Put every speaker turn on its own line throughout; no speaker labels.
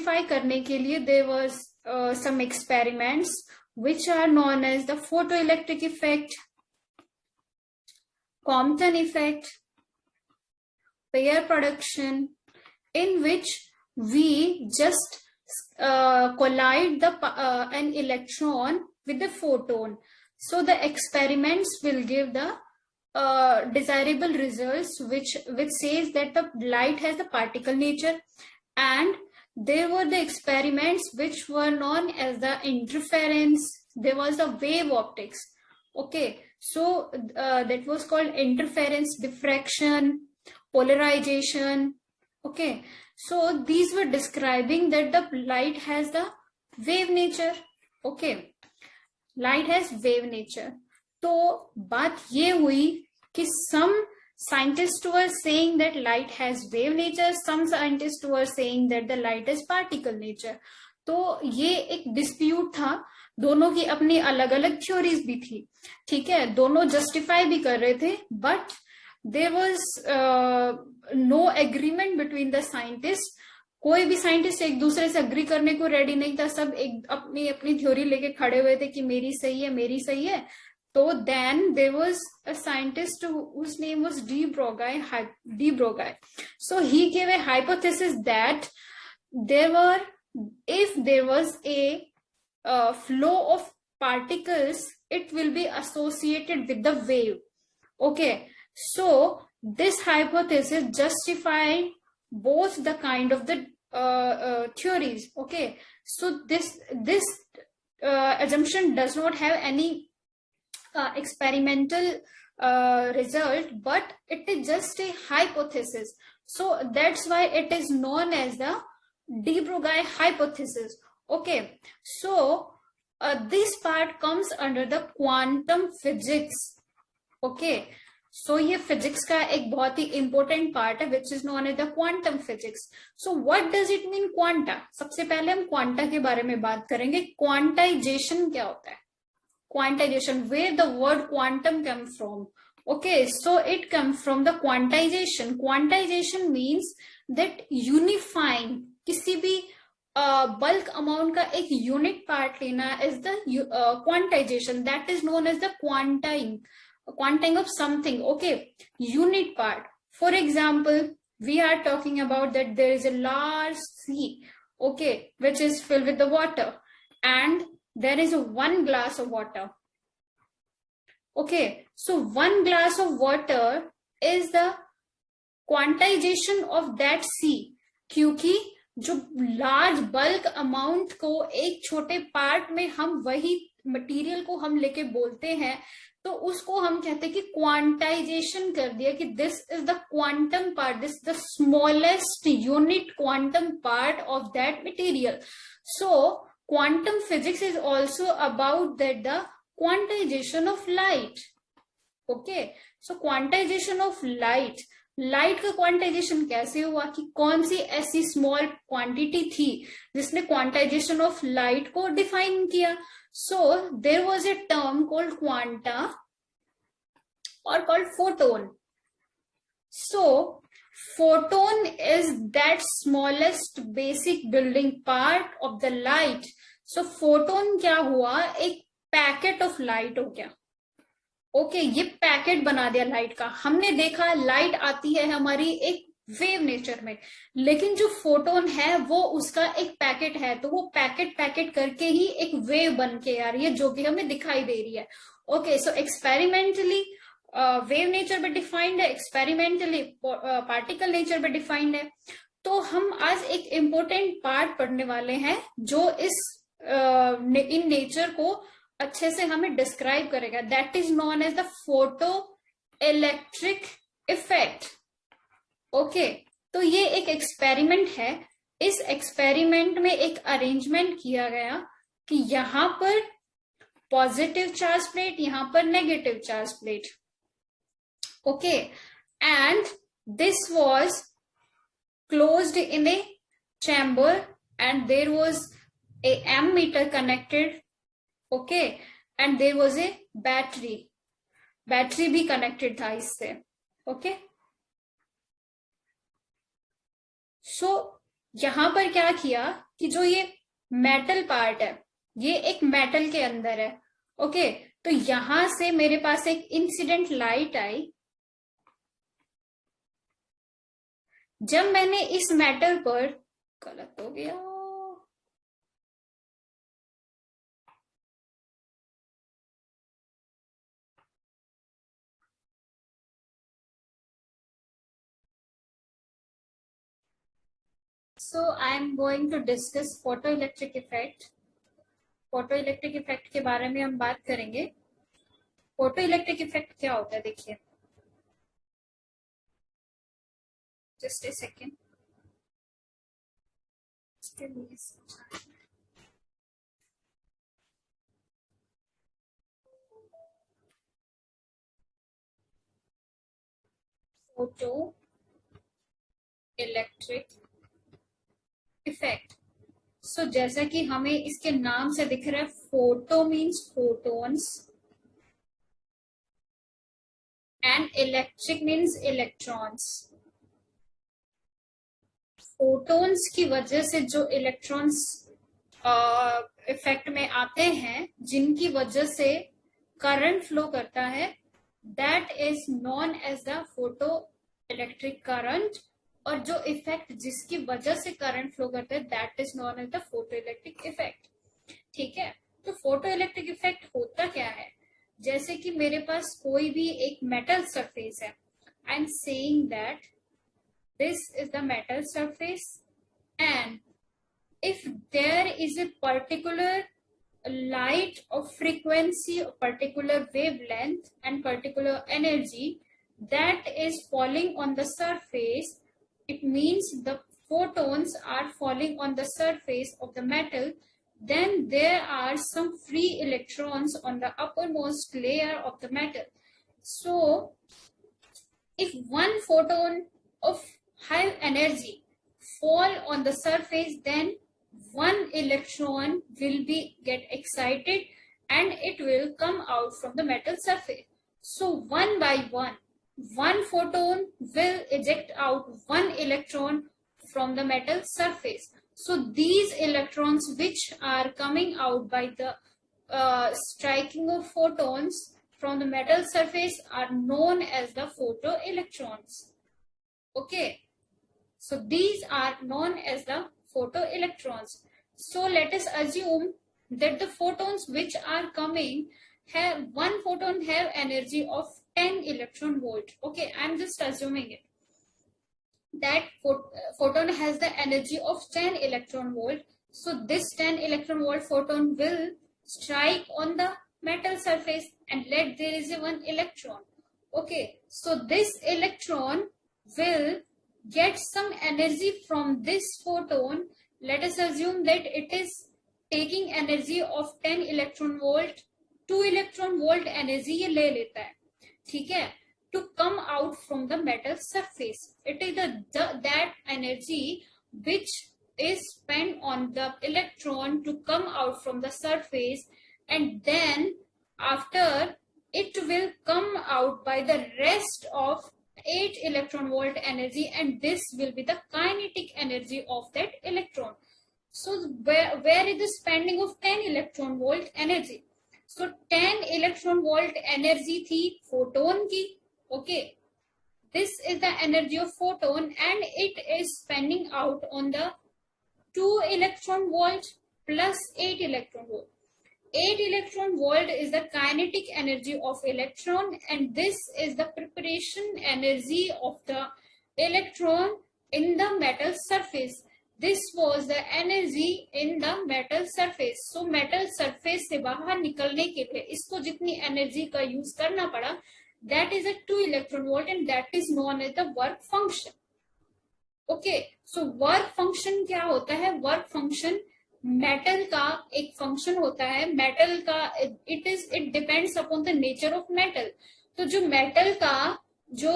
Justify करने के लिए there was some experiments which are known as the photoelectric effect, Compton effect, pair production, in which we just collide an electron with the photon. So the experiments will give the desirable results, which says that the light has the particle nature. And there were the experiments which were known as the interference. There was the wave optics. Okay, so that was called interference, diffraction, polarization. Okay, so these were describing that the light has the wave nature. Okay, light has wave nature. तो बात ये हुई कि some scientists were saying that light has wave nature, some scientists were saying that the light is particle nature. तो ये एक dispute था, दोनों की अपनी अलग अलग थ्योरीज भी थी, ठीक है, दोनों जस्टिफाई भी कर रहे थे, but there was no agreement between the scientist. कोई भी साइंटिस्ट एक दूसरे से अग्री करने को रेडी नहीं था, सब एक अपनी अपनी थ्योरी लेके खड़े हुए थे कि मेरी सही है, मेरी सही है. So then there was a scientist whose name was de Broglie. So he gave a hypothesis that if there was a flow of particles, it will be associated with the wave. Okay, so this hypothesis justified both the kind of the theories. Okay, so this assumption does not have any experimental result, but it is just a hypothesis. So that's why it is known as the de Broglie hypothesis. Okay, so this part comes under the quantum physics. Okay, so ये physics का एक बहुत ही important part है, which is known as the quantum physics. So what does it mean quanta? सबसे पहले हम quanta के बारे में बात करेंगे. Quantization क्या होता है? Quantization, where the word quantum comes from. Okay, so it comes from the quantization. Quantization means that unifying, किसी भी bulk amount का एक unit part लेना is the quantization. That is known as the quanting of something. Okay, unit part. For example, we are talking about that there is a large sea, okay, which is filled with the water, and there is one glass of water. Okay, so one glass of water is the quantization of that sea. क्योंकि जो large bulk amount को एक छोटे part में हम वही material को हम लेके बोलते हैं, तो उसको हम कहते हैं कि quantization कर दिया कि this is the quantum part, this is the smallest unit quantum part of that material. So quantum physics is also about that the quantization of light. Okay, so quantization of light का quantization कैसे हुआ कि कौन सी ऐसी small quantity थी जिसने quantization of light को define किया. So there was a term called quanta or called photon. So photon is that smallest basic building part of the light. So photon क्या हुआ, एक पैकेट ऑफ लाइट हो गया. Okay, ये packet बना दिया लाइट का. हमने देखा लाइट आती है हमारी एक वेव नेचर में, लेकिन जो फोटोन है वो उसका एक पैकेट है, तो वो पैकेट करके ही एक वेव बन के आ रही है जो कि हमें दिखाई दे रही है. ओके, सो एक्सपेरिमेंटली वेव नेचर पे डिफाइंड है, एक्सपेरिमेंटली पार्टिकल नेचर पे डिफाइंड है. तो हम आज एक इम्पोर्टेंट पार्ट पढ़ने वाले हैं जो इन नेचर को अच्छे से हमें डिस्क्राइब करेगा. That is known as the photoelectric effect. Okay, तो ये एक एक्सपेरिमेंट है. इस एक्सपेरिमेंट में एक अरेंजमेंट किया गया कि यहां पर पॉजिटिव चार्ज प्लेट, यहां पर negative charge plate. Okay, and this was closed in a chamber and there was a ammeter connected. Okay, and there was a battery भी connected था इससे. Okay, so यहां पर क्या किया कि जो ये मेटल पार्ट है, ये एक मेटल के अंदर है। ओके, तो यहां से मेरे पास एक इंसिडेंट लाइट आई। जब मैंने इस मेटल पर, गलत हो गया, so I am going to discuss photoelectric effect. Photoelectric effect के बारे में हम बात करेंगे। फोटो इलेक्ट्रिक इफेक्ट क्या होता है, देखिए, just a second. Photoelectric effect, so जैसा कि हमें इसके नाम से दिख रहा है, photo means photons and electric means electrons. Photons की वजह से जो इलेक्ट्रॉन्स इफेक्ट में आते हैं, जिनकी वजह से करंट फ्लो करता है, that is known as the photoelectric current. और जो इफेक्ट जिसकी वजह से करंट फ्लो करता है, that is known as the photoelectric effect. ठीक है, तो फोटो इलेक्ट्रिक इफेक्ट होता क्या है? जैसे कि मेरे पास कोई भी एक मेटल सरफेस है, I am saying that this is the metal surface, and if there is a particular light of frequency, particular wavelength and particular energy that is falling on the surface, it means the photons are falling on the surface of the metal, then there are some free electrons on the uppermost layer of the metal. So if one photon of high energy fall on the surface, then one electron will be get excited and it will come out from the metal surface. So one by one photon will eject out one electron from the metal surface. So these electrons which are coming out by the striking of photons from the metal surface are known as the photoelectrons. Okay, so these are known as the photoelectrons. So let us assume that the photons which are coming have one photon have energy of 10 electron volt. Okay, I'm just assuming it. That photon has the energy of 10 electron volt. So this 10 electron volt photon will strike on the metal surface and let there is a one electron. Okay, so this electron will get some energy from this photon. Let us assume that it is taking energy of 10 electron volt, 2 electron volt energy ये ले लेता है, ठीक है, to come out from the metal surface. It is that energy which is spent on the electron to come out from the surface, and then after it will come out by the rest of 8 electron volt energy, and this will be the kinetic energy of that electron. So where is the spending of 10 electron volt energy? So 10 electron volt energy थी photon की. Okay, this is the energy of photon and it is spending out on the 2 electron volt plus 8 electron volt. 8 electron volt is the kinetic energy of electron, and this is the preparation energy of the electron in the metal surface. This was the energy in the metal surface. So metal surface से बाहर निकलने के लिए इसको जितनी energy का use करना पड़ा, that is a 2 electron volt, and that is known as the work function. Okay, so work function क्या होता है? वर्क फंक्शन मेटल का एक फंक्शन होता है। मेटल का it depends upon the nature of metal. तो जो मेटल का जो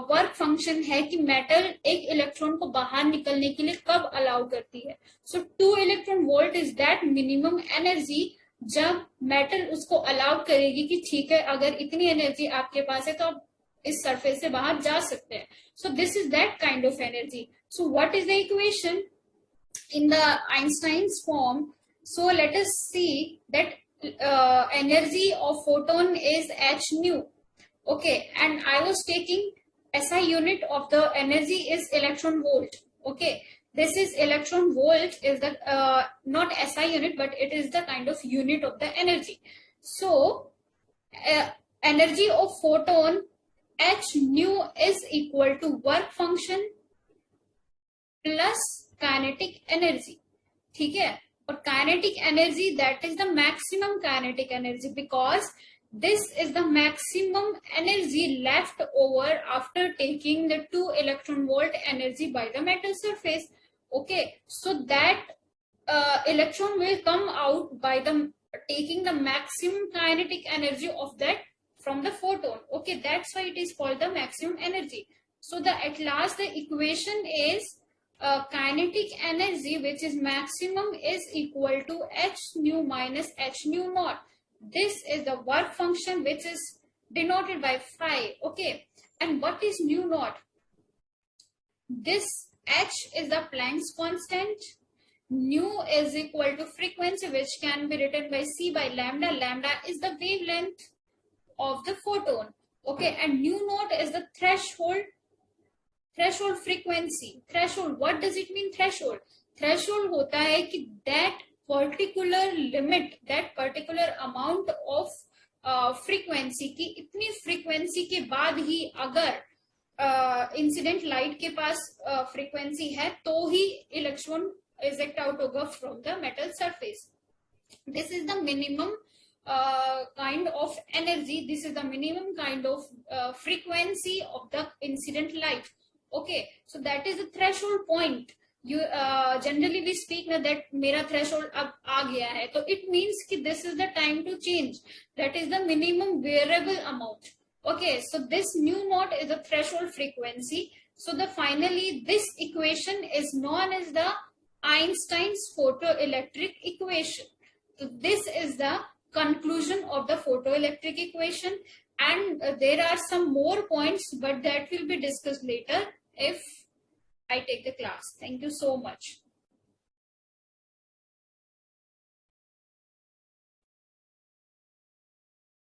वर्क फंक्शन है कि मेटल एक इलेक्ट्रॉन को बाहर निकलने के लिए कब अलाउ करती है। सो 2 electron volt is that minimum energy जब मेटल उसको अलाउ करेगी कि ठीक है, अगर इतनी एनर्जी आपके पास है तो आप इस सरफेस से बाहर जा सकते हैं। So this is that kind of energy. So what is the equation? in the Einstein's form. So let us see that energy of photon is h nu. Okay, and I was taking SI unit of the energy is electron volt. Okay, this is electron volt is the not SI unit, but it is the kind of unit of the energy. So energy of photon h nu is equal to work function plus kinetic energy. ठीक है, और kinetic energy that is the maximum kinetic energy because this is the maximum energy left over after taking the 2 electron volt energy by the metal surface. Okay, so that electron will come out by the taking the maximum kinetic energy of that from the photon. Okay, that's why it is called the maximum energy. So the at last the equation is kinetic energy which is maximum is equal to h nu minus h nu naught. This is the work function which is denoted by phi. Okay, and what is nu naught? This h is the Planck's constant. Nu is equal to frequency which can be written by c by lambda. Lambda is the wavelength of the photon. Okay, and nu naught is the threshold frequency. Threshold, what does it mean? Threshold होता है कि that particular limit, that particular amount of frequency की इतनी frequency के बाद ही अगर incident light के पास frequency है तो ही इलेक्ट्रॉन eject out होगा from the metal surface. This is the minimum kind of energy. This is the minimum kind of frequency of the incident light. Okay, so that is the threshold point. You generally we speak that मेरा threshold अब आ गया है, तो it means कि this is the time to change. That is the minimum variable amount. Okay, so this nu naught is the threshold frequency. So the finally this equation is known as the Einstein's photoelectric equation. So this is the conclusion of the photoelectric equation, and there are some more points, but that will be discussed later if I take the class. Thank you so much.